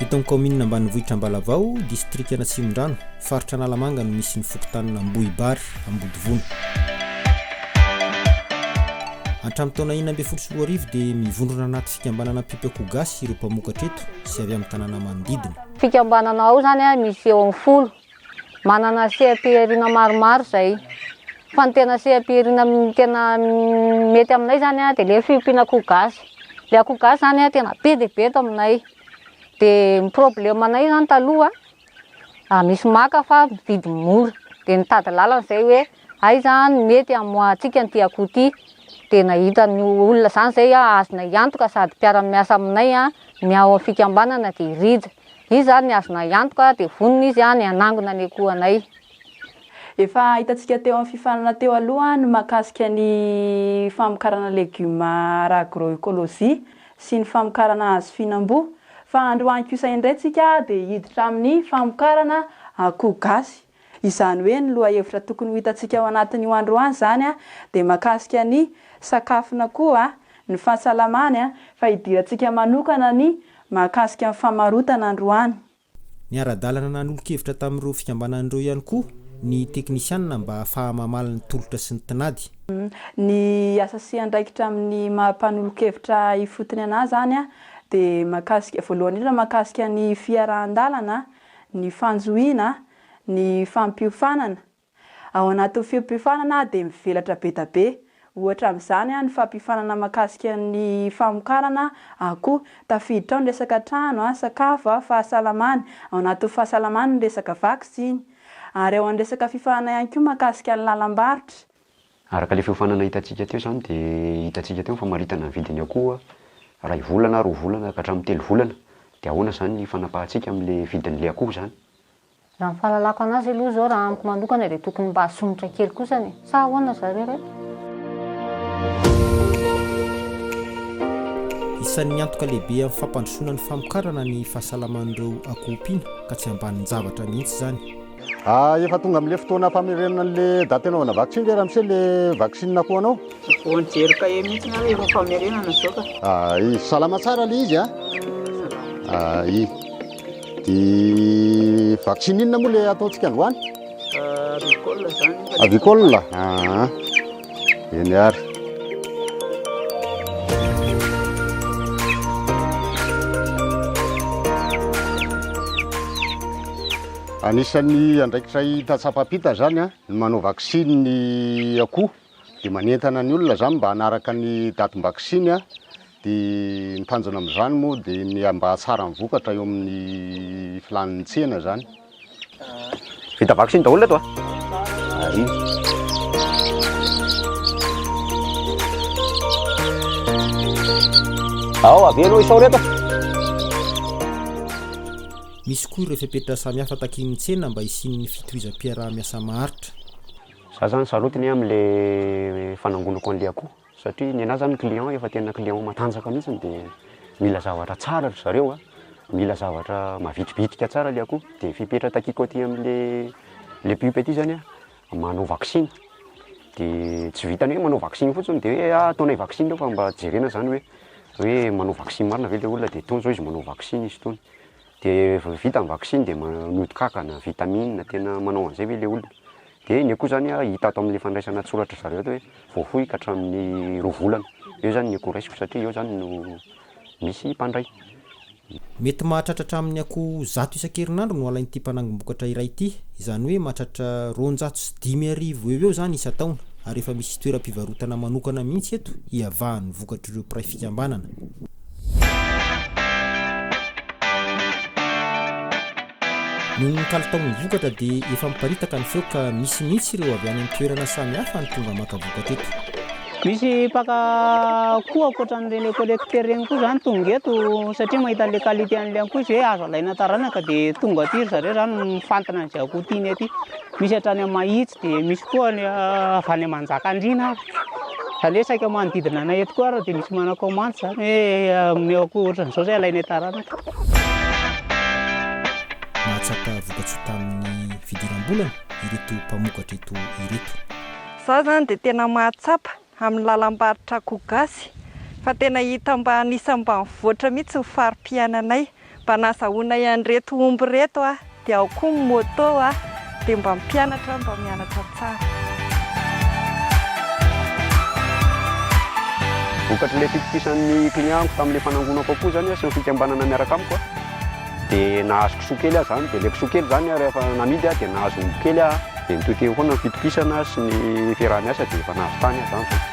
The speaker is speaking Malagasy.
Eto amin'ny commune ambanivohitra Ambalavao, district Anatsimondrano, faritra Analamanga no misy ny fokotanana Ambohibary, Ambodivono. Hatramin'ny taona 2014 dia mivondrona anaty fikambanana pipe gasy ireo mpamokatra eto sy avy amin'ny tanàna manodidina. Fikambanana ao zany misy eo amin'ny 10. Manana CAP-rina maromaro zay. Fa ny tena CAP-rina tena mety aminay zany dia le fiompiana gasy. Le gasy zany tena be dia be eto aminay. Dia ny problemanay zany taloha misy maka fa vidy mora. Dia nitady lalana zay hoe aiza mety amoatsika ny akoho ty. Dia nahita ny olona zany zay azona iantoka sady mpiara-miasa aminay miao amin'ny fikambanana dia irija. Izy zany azona iantoka dia vonona izy ny anangona ny akoho anay. Efa hitantsika teo amin'ny fifanana teo aloha ny mahakasika ny famokarana legioma agroekôlôjia sy ny famokarana hazo fihinam-boa. Fa androany kosa indray tsika dia hiditra amin'ny famokarana akoho gasy. Izany hoe ny loha hevitra tokony hitantsika ao anatin'io androany zany dia mahakasika ny sakafona koa ny fahasalamany fa hidirantsika manokana ny mahakasika ny famarotana androany. Ny ara-dalana nanolo-kevitra tamin'ireo fikambanan'ireo ihany koa ny teknisianina mba ahafahamamaly ny tolotra sy ny tinady. Ny asasiany ndraikitra amin'ny mampanolo-kevitra ifotony anazy zany dia mahakasika voalohany indrindra mahakasika ny fiarahan-dalana, ny fanjohiana, ny fampiofanana. Ao anatin'ny fimpiofanana dia mivelatra be da be. Ohatra amin'izany ny fampiofanana mahakasika ny famokarana akoho, tafiditra ao ny resaka trano, sakafo, fahasalamany. Ao anatin'ny fahasalamany ny resaka vaksiny. Ary ao amin'ny resaka fifanana ihany koa mahakasika ny lalam-barotra. Araka le fiofanana hitantsika teo zany dia hitantsika teo famaritana ny vidiny akoho 2 volana, 3 volana ka hatramin'ny 3 volana. Dia ahoana zany fanapahantsika amin'le vidin'le akoho zany? Raha ny fahalalako anazy aloha zao raha amiko manokana dia tokony mba asonitra kely kosa ny sa ahoana zareo reto. Isan'ny antoka lehibe amin'ny fampandrosoana ny famokarana ny fahasalaman'ireo akoho-pina ka tsy ambanin'ny zavatra mihitsy zany. Efa tonga amin'ilay fotoana famerenana an'ilay daty anaovana vaksiny ve raha misy ilay vaksiny akoho anao? Vao nijery kahie mihitsy na efa famerenana zao ka. Salama tsara ilay izy dia vaksiny inona moa ilay ataontsika androany? Avicole zany. Avicole? Eny ary. Anisan'ny andraikitra hita tsapapita zany ny manao vaksiny ny akoho dia manentana ny olona zany mba hanaraka ny datim-vaksiny dia ny tanjona amin'izany moa dia ny mba tsara ny vokatra eo amin'ny filan'ny tsena zany. Vita vaksiny daholo eto avenao isao reto. Misy koa ireo fepetra samihafa takin'ny tsena mba hisian'ny fitohizam-piaraha-miasa maharitra. Za zany sarotiny amin'le fanangonako an'le akoho satria ny anazy zany client efa tena client matanjaka mihitsy dia mila zavatra tsara zareo mila zavatra mavitribitrika tsara le akoho. Dia fipetra takiko aty amin'le pipe aty zany manao vaksiny. Dia tsy vitany hoe manao vaksiny fotsiny dia hoe ataonay vaksiny fa mba jerena zany hoe manao vaksiny marina ve le olona dia tony zao izy manao vaksiny izy tony. Dia vita ny vaksiny dia manodikakana vitamine tena manao an'izay ve le olona. Dia ny akoho zany hita ato amin'le fandraisana tsoratra zareo hoe voafoy ka hatramin'ny 2 volana. Eo zany ny akoho raisiko satria eo zany no misy mpandray. Mety mahatratra amin'ny akoho 100 isan-kerinandro no alain'ity mpanangom-bokatra iray ity. Izany hoe mahatratra 205,000 eo zany isa-taona. Ary efa misy toeram-pivarotana manokana mihitsy eto hiavahan'ny vokatra ireo mpiray fikambanana. Noho ny kalitaon'ny vokatra dia efa miparitaka ny feo ka misy mihitsy ireo avy any amin'ny toerana samihafa ny tonga maka vokatra eto. Misy mpaka koa ankoatran'ireny collecteur reny koa zany tonga eto satria mahita an'le qualité an'le akoho izy hoe azo alaina taranaka dia tonga aty zareo zany mifantana an'izay akoho tiany aty. Misy hatrany amin'ny mahitsy dia misy koa avy any Manjakandriana. Zany hoe saika manodidina anay eto koa dia misy mana-commande zany hoe amin'ny akoho ohatran'izao zay alaina taranaka. Mahatsapa vokatra tamin'ny fidiram-bolana ireto mpamokatra eto ireto. Za zany dia tena mahatsapa amin'ny lalam-barotra akoho gasy fa tena hita mba anisany mba mivoatra mihitsy ny farim-piainanay mba nazahoana ihany reto omby reto dia ao koa ny moto dia mba mianatra tsara. Vokatry le fitokisan'ny client tamin'ilay fanangonako koa zany sy ny fikambanana miaraka amiko dia nahazo kisoa kely zany dia le kisoa kely zany rehefa namidy dia nahazo omby kely dia nitoteo foana ny fitokisana sy ny fiaraha-miasa dia efa nahazo tany zany.